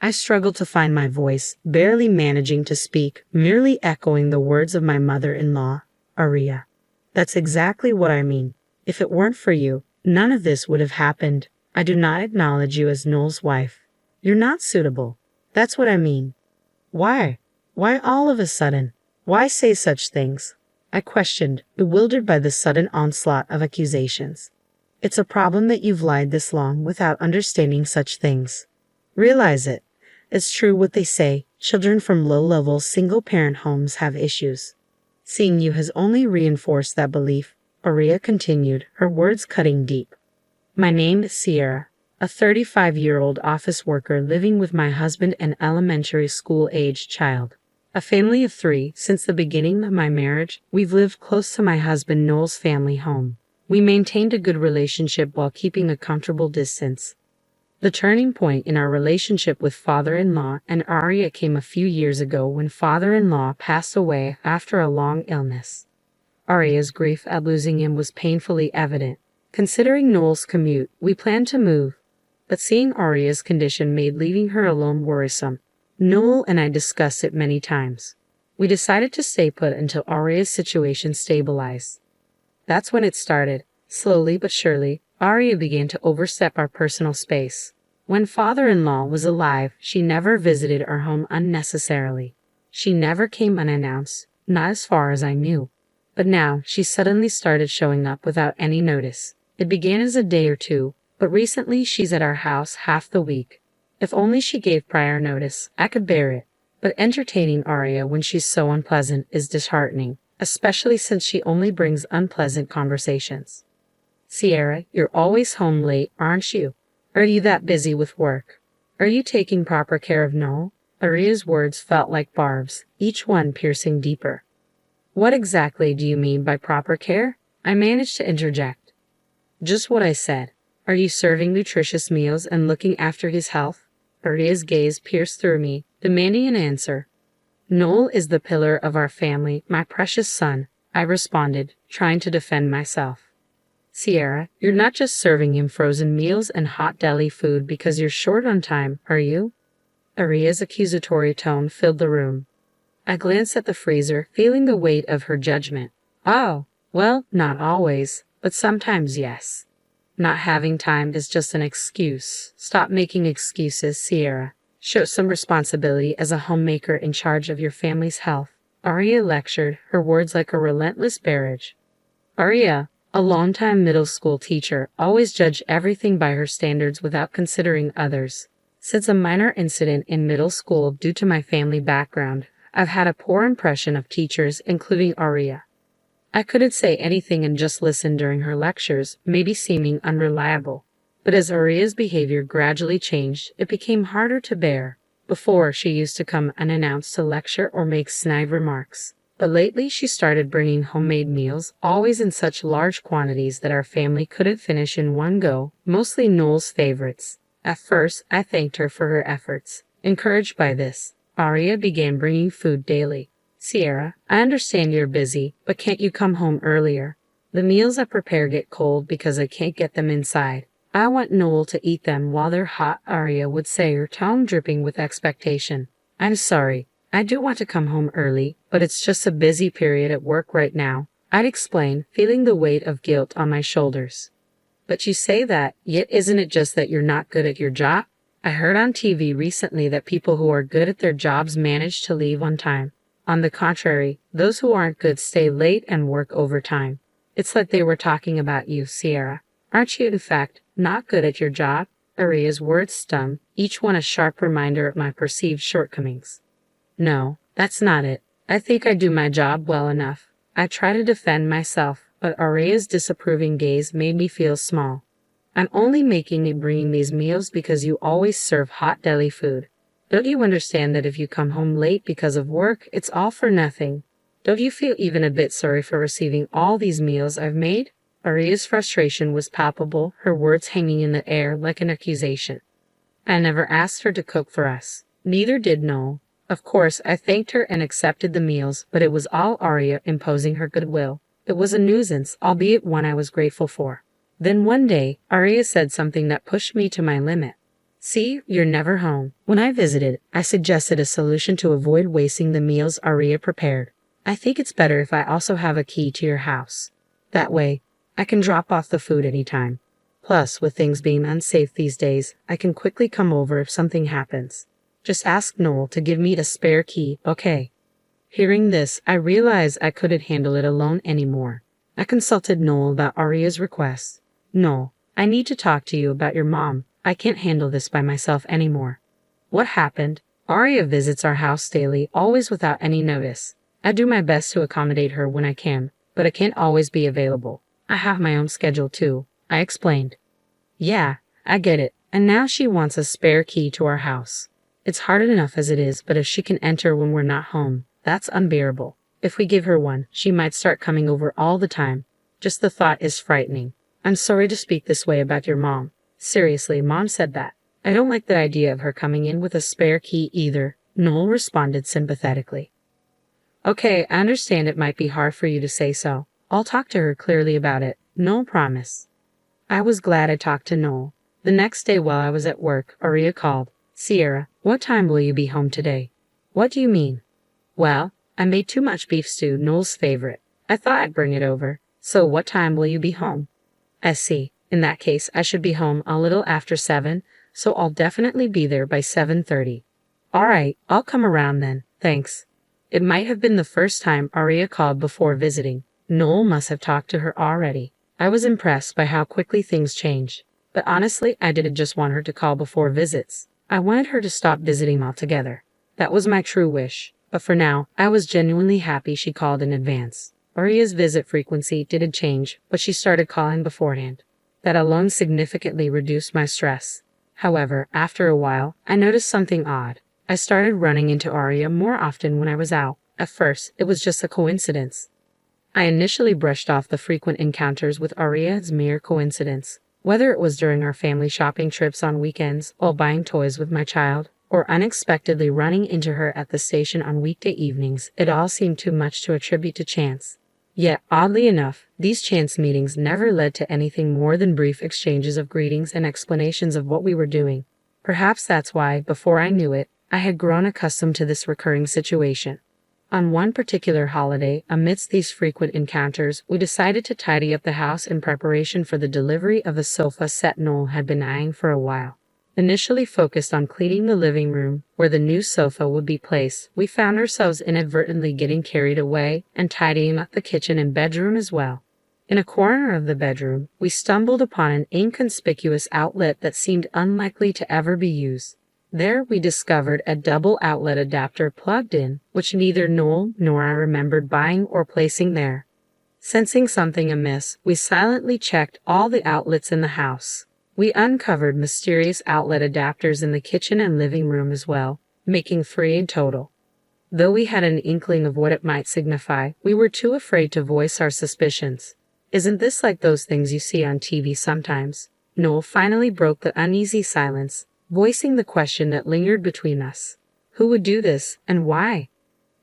I struggled to find my voice, barely managing to speak, merely echoing the words of my mother-in-law, Aria. That's exactly what I mean. If it weren't for you, none of this would have happened. I do not acknowledge you as Noel's wife. You're not suitable. That's what I mean. Why? Why all of a sudden? Why say such things? I questioned, bewildered by the sudden onslaught of accusations. It's a problem that you've lied this long without understanding such things. Realize it. It's true what they say, children from low-level single-parent homes have issues. Seeing you has only reinforced that belief, Aria continued, her words cutting deep. My name is Sierra, a 35-year-old office worker living with my husband and elementary school-aged child. A family of 3. Since the beginning of my marriage, we've lived close to my husband Noel's family home. We maintained a good relationship while keeping a comfortable distance. The turning point in our relationship with father-in-law and Aria came a few years ago when father-in-law passed away after a long illness. Aria's grief at losing him was painfully evident. Considering Noel's commute, we planned to move, but seeing Aria's condition made leaving her alone worrisome. Noel and I discussed it many times. We decided to stay put until Aria's situation stabilized. That's when it started. Slowly but surely, Aria began to overstep our personal space. When father-in-law was alive, she never visited our home unnecessarily. She never came unannounced, not as far as I knew. But now, she suddenly started showing up without any notice. It began as a day or two, but recently she's at our house half the week. If only she gave prior notice, I could bear it. But entertaining Aria when she's so unpleasant is disheartening, especially since she only brings unpleasant conversations. Sierra, you're always home late, aren't you? Are you that busy with work? Are you taking proper care of Noel? Aria's words felt like barbs, each one piercing deeper. What exactly do you mean by proper care? I managed to interject. Just what I said. Are you serving nutritious meals and looking after his health? Aria's gaze pierced through me, demanding an answer. Noel is the pillar of our family, my precious son, I responded, trying to defend myself. Sierra, you're not just serving him frozen meals and hot deli food because you're short on time, are you? Aria's accusatory tone filled the room. I glanced at the freezer, feeling the weight of her judgment. Oh, well, not always, but sometimes yes. Not having time is just an excuse. Stop making excuses, Sierra. Show some responsibility as a homemaker in charge of your family's health. Aria lectured, her words like a relentless barrage. Aria, a longtime middle school teacher, always judged everything by her standards without considering others. Since a minor incident in middle school due to my family background, I've had a poor impression of teachers, including Aria. I couldn't say anything and just listen during her lectures, maybe seeming unreliable. But as Aria's behavior gradually changed, it became harder to bear. Before, she used to come unannounced to lecture or make snide remarks. But lately she started bringing homemade meals, always in such large quantities that our family couldn't finish in one go, mostly Noel's favorites. At first, I thanked her for her efforts. Encouraged by this, Aria began bringing food daily. Sierra, I understand you're busy, but can't you come home earlier? The meals I prepare get cold because I can't get them inside. I want Noel to eat them while they're hot, Aria would say, her tone dripping with expectation. I'm sorry. I do want to come home early, but it's just a busy period at work right now, I'd explain, feeling the weight of guilt on my shoulders. But you say that, yet isn't it just that you're not good at your job? I heard on TV recently that people who are good at their jobs manage to leave on time. On the contrary, those who aren't good stay late and work overtime. It's like they were talking about you, Sierra. Aren't you, in fact, not good at your job? Aria's words stung, each one a sharp reminder of my perceived shortcomings. No, that's not it. I think I do my job well enough. I try to defend myself, but Aria's disapproving gaze made me feel small. I'm only making me bringing these meals because you always serve hot deli food. Don't you understand that if you come home late because of work, it's all for nothing? Don't you feel even a bit sorry for receiving all these meals I've made? Aria's frustration was palpable, her words hanging in the air like an accusation. I never asked her to cook for us. Neither did Noel. Of course, I thanked her and accepted the meals, but it was all Aria imposing her goodwill. It was a nuisance, albeit one I was grateful for. Then one day, Aria said something that pushed me to my limit. See, you're never home. When I visited, I suggested a solution to avoid wasting the meals Aria prepared. I think it's better if I also have a key to your house. That way, I can drop off the food anytime. Plus, with things being unsafe these days, I can quickly come over if something happens. Just ask Noel to give me a spare key, okay? Hearing this, I realized I couldn't handle it alone anymore. I consulted Noel about Aria's request. Noel, I need to talk to you about your mom. I can't handle this by myself anymore. What happened? Aria visits our house daily, always without any notice. I do my best to accommodate her when I can, but I can't always be available. I have my own schedule too, I explained. Yeah, I get it. And now she wants a spare key to our house. It's hard enough as it is, but if she can enter when we're not home, that's unbearable. If we give her one, she might start coming over all the time. Just the thought is frightening. I'm sorry to speak this way about your mom. Seriously, Mom said that. I don't like the idea of her coming in with a spare key either, Noel responded sympathetically. Okay, I understand it might be hard for you to say so. I'll talk to her clearly about it, Noel promised. I was glad I talked to Noel. The next day while I was at work, Aria called. Sierra, what time will you be home today? What do you mean? Well, I made too much beef stew, Noel's favorite. I thought I'd bring it over. So what time will you be home? I see. In that case, I should be home a little after 7, so I'll definitely be there by 7:30. All right, I'll come around then, thanks. It might have been the first time Aria called before visiting. Noel must have talked to her already. I was impressed by how quickly things changed. But honestly, I didn't just want her to call before visits. I wanted her to stop visiting altogether. That was my true wish. But for now, I was genuinely happy she called in advance. Aria's visit frequency didn't change, but she started calling beforehand. That alone significantly reduced my stress. However, after a while, I noticed something odd. I started running into Aria more often when I was out. At first, it was just a coincidence. I initially brushed off the frequent encounters with Aria as mere coincidence. Whether it was during our family shopping trips on weekends, while buying toys with my child, or unexpectedly running into her at the station on weekday evenings, it all seemed too much to attribute to chance. Yet, oddly enough, these chance meetings never led to anything more than brief exchanges of greetings and explanations of what we were doing. Perhaps that's why, before I knew it, I had grown accustomed to this recurring situation. On one particular holiday, amidst these frequent encounters, we decided to tidy up the house in preparation for the delivery of the sofa set Noel had been eyeing for a while. Initially focused on cleaning the living room, where the new sofa would be placed, we found ourselves inadvertently getting carried away and tidying up the kitchen and bedroom as well. In a corner of the bedroom, we stumbled upon an inconspicuous outlet that seemed unlikely to ever be used. There we discovered a double outlet adapter plugged in, which neither Noel nor I remembered buying or placing there. Sensing something amiss, we silently checked all the outlets in the house. We uncovered mysterious outlet adapters in the kitchen and living room as well, making 3 in total. Though we had an inkling of what it might signify, we were too afraid to voice our suspicions. Isn't this like those things you see on TV sometimes? Noel finally broke the uneasy silence, voicing the question that lingered between us. Who would do this, and why?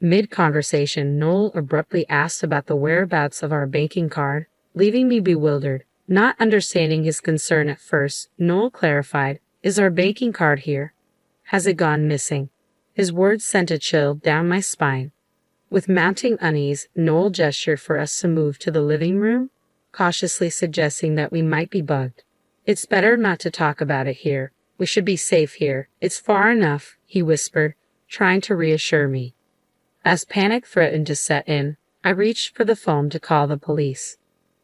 Mid-conversation, Noel abruptly asked about the whereabouts of our banking card, leaving me bewildered. Not understanding his concern at first, Noel clarified, "Is our banking card here? Has it gone missing?" His words sent a chill down my spine. With mounting unease, Noel gestured for us to move to the living room, cautiously suggesting that we might be bugged. "It's better not to talk about it here. We should be safe here. It's far enough," he whispered, trying to reassure me. As panic threatened to set in, I reached for the phone to call the police.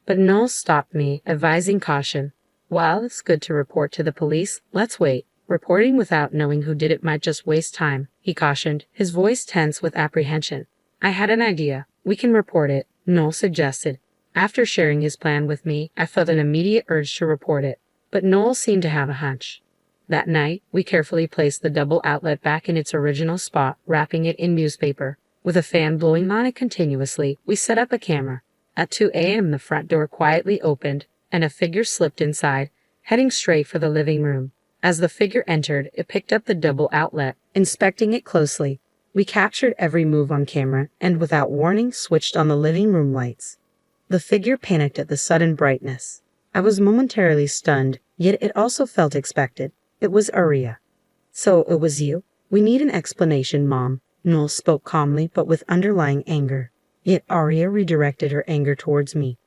But Noel stopped me, advising caution. "While it's good to report to the police, let's wait. Reporting without knowing who did it might just waste time," he cautioned, his voice tense with apprehension. "I had an idea. We can report it," Noel suggested. After sharing his plan with me, I felt an immediate urge to report it. But Noel seemed to have a hunch. That night, we carefully placed the double outlet back in its original spot, wrapping it in newspaper. With a fan blowing on it continuously, we set up a camera. At 2 a.m. the front door quietly opened, and a figure slipped inside, heading straight for the living room. As the figure entered, it picked up the double outlet, inspecting it closely. We captured every move on camera, and without warning, switched on the living room lights. The figure panicked at the sudden brightness. I was momentarily stunned, yet it also felt expected. It was Aria. So it was you? We need an explanation, Mom. Noel spoke calmly but with underlying anger. Yet Aria redirected her anger towards me.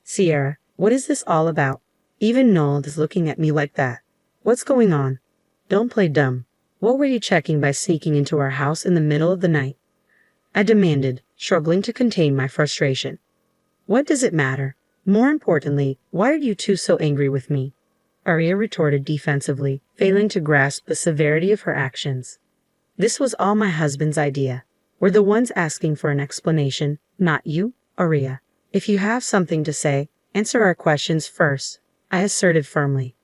Sierra, what is this all about? Even Noel is looking at me like that. What's going on? Don't play dumb. What were you checking by sneaking into our house in the middle of the night? I demanded, struggling to contain my frustration. What does it matter? More importantly, why are you two so angry with me? Aria retorted defensively, failing to grasp the severity of her actions. This was all my husband's idea. We're the ones asking for an explanation, not you, Aria. If you have something to say, answer our questions first, I asserted firmly.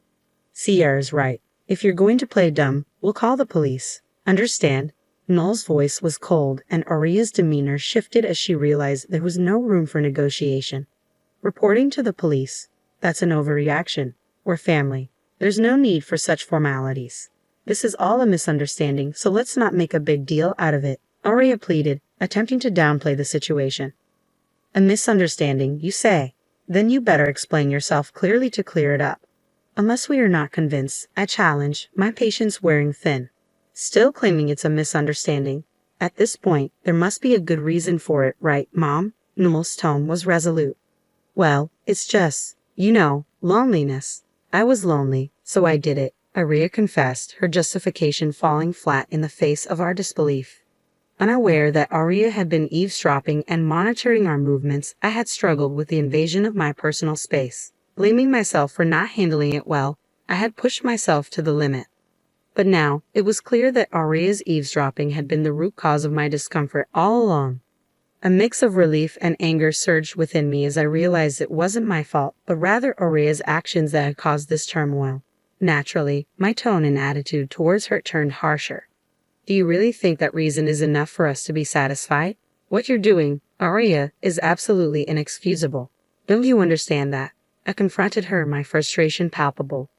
Sierra's right. If you're going to play dumb, we'll call the police. Understand? Noel's voice was cold, and Aria's demeanor shifted as she realized there was no room for negotiation. Reporting to the police? That's an overreaction. We're family. There's no need for such formalities. This is all a misunderstanding, so let's not make a big deal out of it, Aria pleaded, attempting to downplay the situation. A misunderstanding, you say? Then you better explain yourself clearly to clear it up. Unless we are not convinced, I challenge, my patience wearing thin. Still claiming it's a misunderstanding. At this point, there must be a good reason for it, right, Mom? Noel's tone was resolute. Well, it's just, loneliness. I was lonely, so I did it, Aria confessed, her justification falling flat in the face of our disbelief. Unaware that Aria had been eavesdropping and monitoring our movements, I had struggled with the invasion of my personal space. Blaming myself for not handling it well, I had pushed myself to the limit. But now, it was clear that Aria's eavesdropping had been the root cause of my discomfort all along. A mix of relief and anger surged within me as I realized it wasn't my fault, but rather Aria's actions that had caused this turmoil. Naturally, my tone and attitude towards her turned harsher. Do you really think that reason is enough for us to be satisfied? What you're doing, Aria, is absolutely inexcusable. Don't you understand that? I confronted her, my frustration palpable.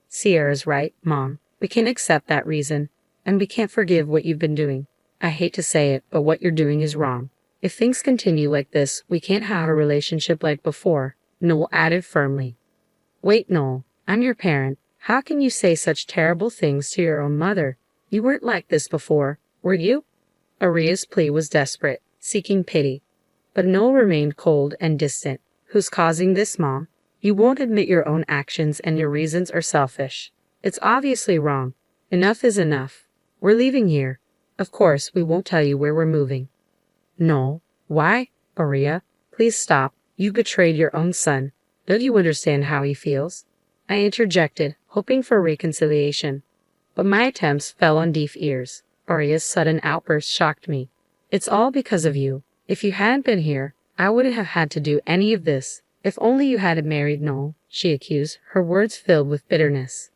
Sierra's right, Mom. We can't accept that reason, and we can't forgive what you've been doing. I hate to say it, but what you're doing is wrong. If things continue like this, we can't have a relationship like before, Noel added firmly. Wait, Noel, I'm your parent. How can you say such terrible things to your own mother? You weren't like this before, were you? Aria's plea was desperate, seeking pity. But Noel remained cold and distant. Who's causing this, Mom? You won't admit your own actions and your reasons are selfish. It's obviously wrong. Enough is enough. We're leaving here. Of course, we won't tell you where we're moving. No. Why? Aria, please stop. You betrayed your own son. Don't you understand how he feels? I interjected, hoping for reconciliation. But my attempts fell on deaf ears. Aria's sudden outburst shocked me. It's all because of you. If you hadn't been here, I wouldn't have had to do any of this. If only you hadn't married Noel, she accused, her words filled with bitterness.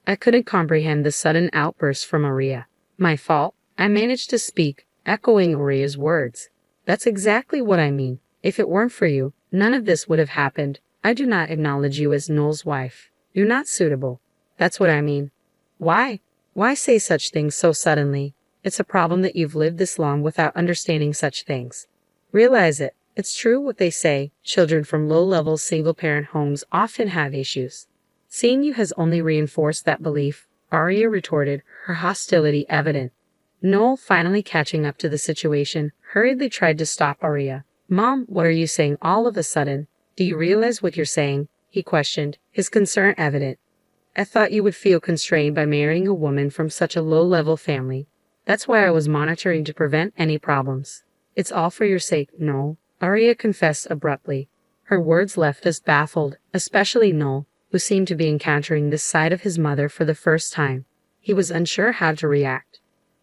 I couldn't comprehend the sudden outburst from Aria. My fault? I managed to speak, echoing Aria's words. That's exactly what I mean. If it weren't for you, none of this would have happened. I do not acknowledge you as Noel's wife. You're not suitable. That's what I mean. Why? Why say such things so suddenly? It's a problem that you've lived this long without understanding such things. Realize it. It's true what they say. Children from low-level single-parent homes often have issues. Seeing you has only reinforced that belief, Aria retorted, her hostility evident. Noel, finally catching up to the situation, hurriedly tried to stop Aria. Mom, what are you saying all of a sudden? Do you realize what you're saying? He questioned, his concern evident. I thought you would feel constrained by marrying a woman from such a low-level family. That's why I was monitoring to prevent any problems. It's all for your sake, Noel, Aria confessed abruptly. Her words left us baffled, especially Noel, who seemed to be encountering this side of his mother for the first time. He was unsure how to react.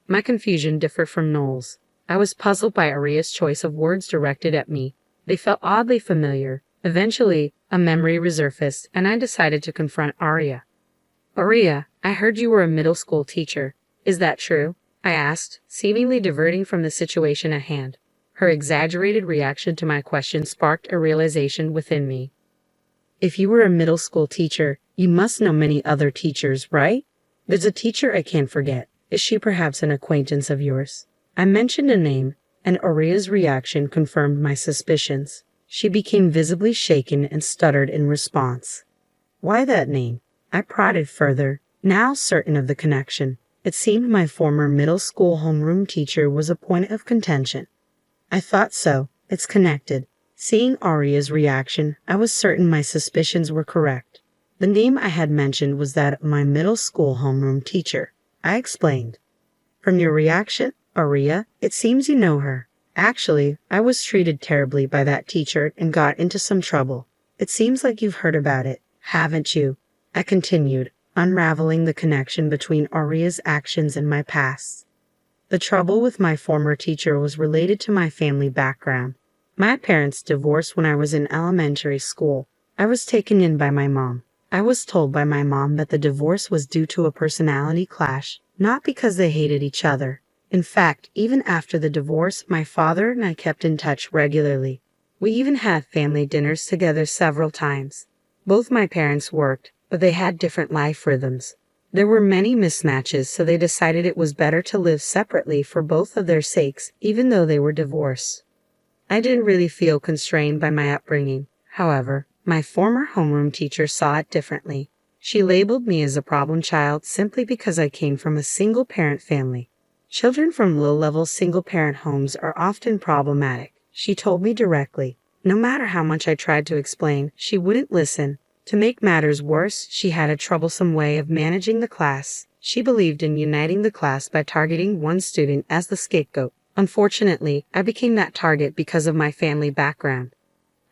My confusion differed from Noel's. I was puzzled by Aria's choice of words directed at me. They felt oddly familiar. Eventually, a memory resurfaced, and I decided to confront Aria. Aria, I heard you were a middle school teacher. Is that true? I asked, seemingly diverting from the situation at hand. Her exaggerated reaction to my question sparked a realization within me. If you were a middle school teacher, you must know many other teachers, right? There's a teacher I can't forget. Is she perhaps an acquaintance of yours? I mentioned a name, and Aria's reaction confirmed my suspicions. She became visibly shaken and stuttered in response. Why that name? I prodded further. Now certain of the connection, it seemed my former middle school homeroom teacher was a point of contention. I thought so, it's connected. Seeing Aria's reaction, I was certain my suspicions were correct. The name I had mentioned was that of my middle school homeroom teacher. I explained. From your reaction, Aria, it seems you know her. Actually, I was treated terribly by that teacher and got into some trouble. It seems like you've heard about it, haven't you? I continued, unraveling the connection between Aria's actions and my past. The trouble with my former teacher was related to my family background. My parents divorced when I was in elementary school. I was taken in by my mom. I was told by my mom that the divorce was due to a personality clash, not because they hated each other. In fact, even after the divorce, my father and I kept in touch regularly. We even had family dinners together several times. Both my parents worked, but they had different life rhythms. There were many mismatches, so they decided it was better to live separately for both of their sakes, even though they were divorced. I didn't really feel constrained by my upbringing. However, my former homeroom teacher saw it differently. She labeled me as a problem child simply because I came from a single-parent family. Children from low-level single-parent homes are often problematic, she told me directly. No matter how much I tried to explain, she wouldn't listen. To make matters worse, she had a troublesome way of managing the class. She believed in uniting the class by targeting one student as the scapegoat. Unfortunately, I became that target because of my family background.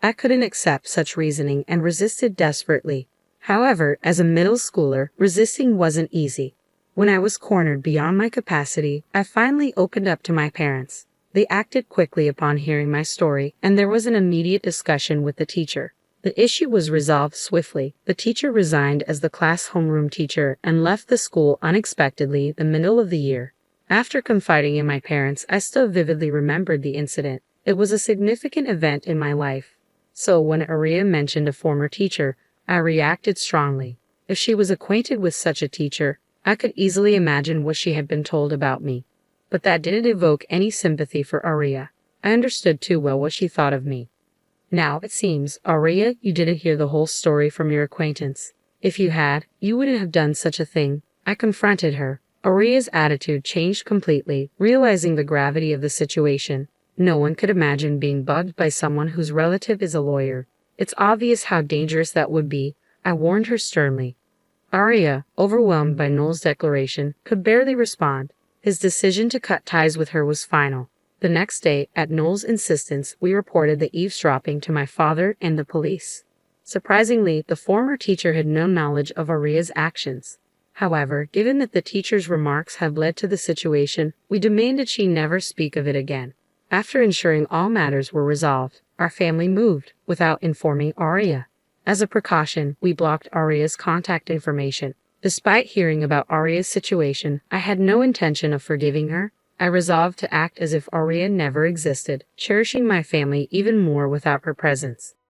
I couldn't accept such reasoning and resisted desperately. However, as a middle schooler, resisting wasn't easy. When I was cornered beyond my capacity, I finally opened up to my parents. They acted quickly upon hearing my story, and there was an immediate discussion with the teacher. The issue was resolved swiftly. The teacher resigned as the class homeroom teacher and left the school unexpectedly the middle of the year. After confiding in my parents, I still vividly remembered the incident. It was a significant event in my life. So when Aria mentioned a former teacher, I reacted strongly. If she was acquainted with such a teacher, I could easily imagine what she had been told about me. But that didn't evoke any sympathy for Aria. I understood too well what she thought of me. Now, it seems, Aria, you didn't hear the whole story from your acquaintance. If you had, you wouldn't have done such a thing. I confronted her. Aria's attitude changed completely, realizing the gravity of the situation. No one could imagine being bugged by someone whose relative is a lawyer. It's obvious how dangerous that would be, I warned her sternly. Aria, overwhelmed by Noel's declaration, could barely respond. His decision to cut ties with her was final. The next day, at Noel's insistence, we reported the eavesdropping to my father and the police. Surprisingly, the former teacher had no knowledge of Aria's actions. However, given that the teacher's remarks had led to the situation, we demanded she never speak of it again. After ensuring all matters were resolved, our family moved, without informing Aria. As a precaution, we blocked Aria's contact information. Despite hearing about Aria's situation, I had no intention of forgiving her. I resolved to act as if Aria never existed, cherishing my family even more without her presence.